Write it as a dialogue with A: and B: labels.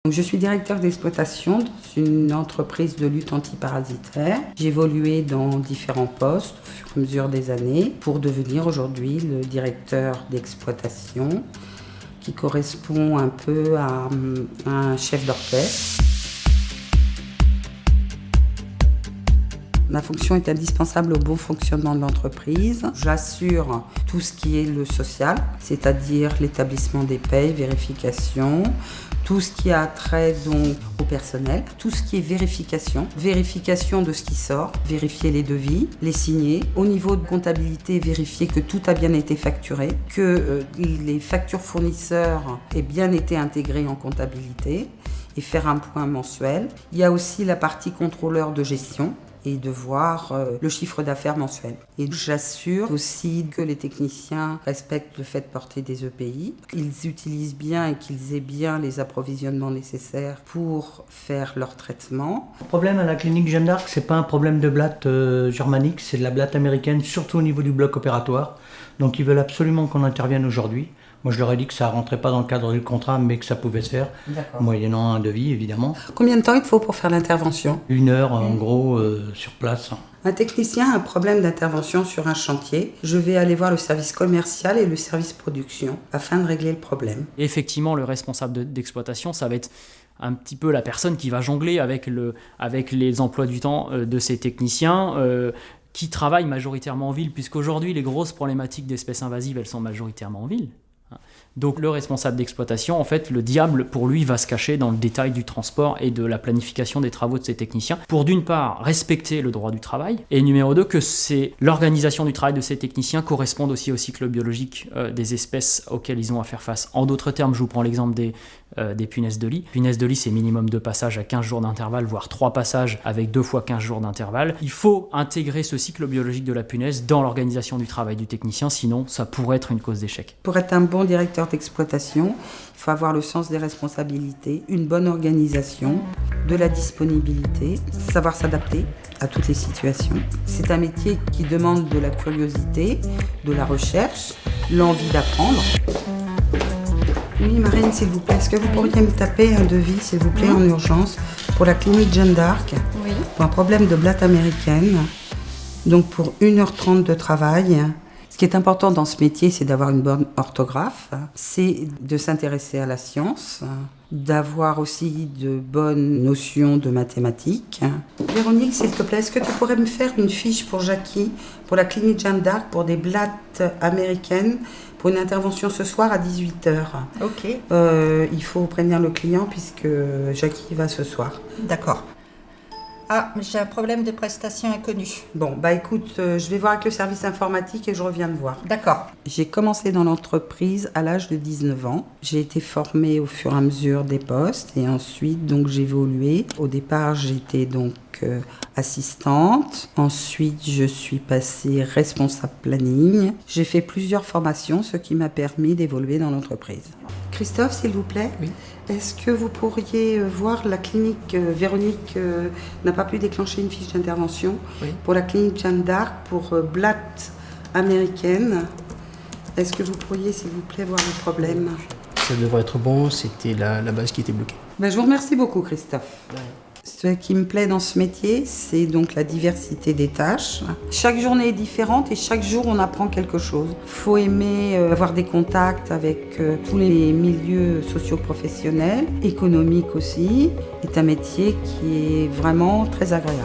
A: Donc, je suis directeur d'exploitation dans une entreprise de lutte antiparasitaire. J'ai évolué dans différents postes au fur et à mesure des années pour devenir aujourd'hui le directeur d'exploitation qui correspond un peu à un chef d'orchestre. Ma fonction est indispensable au bon fonctionnement de l'entreprise. J'assure tout ce qui est le social, c'est-à-dire l'établissement des payes, vérification, tout ce qui a trait donc au personnel, tout ce qui est vérification de ce qui sort, vérifier les devis, les signer. Au niveau de comptabilité, vérifier que tout a bien été facturé, que les factures fournisseurs aient bien été intégrées en comptabilité et faire un point mensuel. Il y a aussi la partie contrôleur de gestion et de voir le chiffre d'affaires mensuel. Et j'assure aussi que les techniciens respectent le fait de porter des EPI, qu'ils utilisent bien et qu'ils aient bien les approvisionnements nécessaires pour faire leur traitement.
B: Le problème à la clinique Jeanne d'Arc, c'est pas un problème de blatte germanique, c'est de la blatte américaine, surtout au niveau du bloc opératoire. Donc ils veulent absolument qu'on intervienne aujourd'hui. Moi, je leur ai dit que ça ne rentrait pas dans le cadre du contrat, mais que ça pouvait se faire, moyennant un devis, évidemment.
A: Combien de temps il faut pour faire l'intervention ?
B: 1 heure, en gros, sur place.
A: Un technicien a un problème d'intervention sur un chantier. Je vais aller voir le service commercial et le service production afin de régler le problème.
C: Effectivement, le responsable d'exploitation, ça va être un petit peu la personne qui va jongler avec les emplois du temps de ces techniciens qui travaillent majoritairement en ville, puisqu'aujourd'hui, les grosses problématiques d'espèces invasives, elles sont majoritairement en ville. Donc le responsable d'exploitation, en fait, le diable pour lui va se cacher dans le détail du transport et de la planification des travaux de ces techniciens pour d'une part respecter le droit du travail et numéro 2 que l'organisation du travail de ces techniciens corresponde aussi au cycle biologique des espèces auxquelles ils ont à faire face. En d'autres termes, je vous prends l'exemple des punaises de lit. Punaises de lit, c'est minimum 2 passages à 15 jours d'intervalle, voire 3 passages avec 2 fois 15 jours d'intervalle. Il faut intégrer ce cycle biologique de la punaise dans l'organisation du travail du technicien, sinon ça pourrait être une cause d'échec.
A: Pour être un bon directeur d'exploitation, il faut avoir le sens des responsabilités, une bonne organisation, de la disponibilité, savoir s'adapter à toutes les situations. C'est un métier qui demande de la curiosité, de la recherche, l'envie d'apprendre. Oui, Marine, s'il vous plaît, est-ce que vous pourriez me taper un devis, s'il vous plaît, en urgence, pour la clinique Jeanne d'Arc, pour un problème de blatte américaine, donc pour 1h30 de travail. Ce qui est important dans ce métier, c'est d'avoir une bonne orthographe, c'est de s'intéresser à la science, d'avoir aussi de bonnes notions de mathématiques. Véronique, s'il te plaît, est-ce que tu pourrais me faire une fiche pour Jackie, pour la clinique Jeanne d'Arc, pour des blattes américaines, pour une intervention ce soir à 18h.
D: Ok.
A: Il faut prévenir le client puisque Jackie va ce soir.
D: D'accord. Ah, j'ai un problème de prestation inconnue.
A: Bon, bah écoute, je vais voir avec le service informatique et je reviens te voir.
D: D'accord.
A: J'ai commencé dans l'entreprise à l'âge de 19 ans. J'ai été formée au fur et à mesure des postes et ensuite donc j'ai évolué. Au départ, j'étais donc assistante. Ensuite, je suis passée responsable planning. J'ai fait plusieurs formations, ce qui m'a permis d'évoluer dans l'entreprise. Christophe, s'il vous plaît.
B: Oui.
A: Est-ce que vous pourriez voir la clinique Véronique n'a pas pu déclencher une fiche d'intervention pour la clinique Jeanne d'Arc pour blatte américaine. Est-ce que vous pourriez, s'il vous plaît, voir le problème ?
E: Ça devrait être bon, c'était la base qui était bloquée.
A: Ben, je vous remercie beaucoup, Christophe. Ce qui me plaît dans ce métier, c'est donc la diversité des tâches. Chaque journée est différente et chaque jour, on apprend quelque chose. Il faut aimer avoir des contacts avec tous les milieux socio-professionnels, économiques aussi. C'est un métier qui est vraiment très agréable.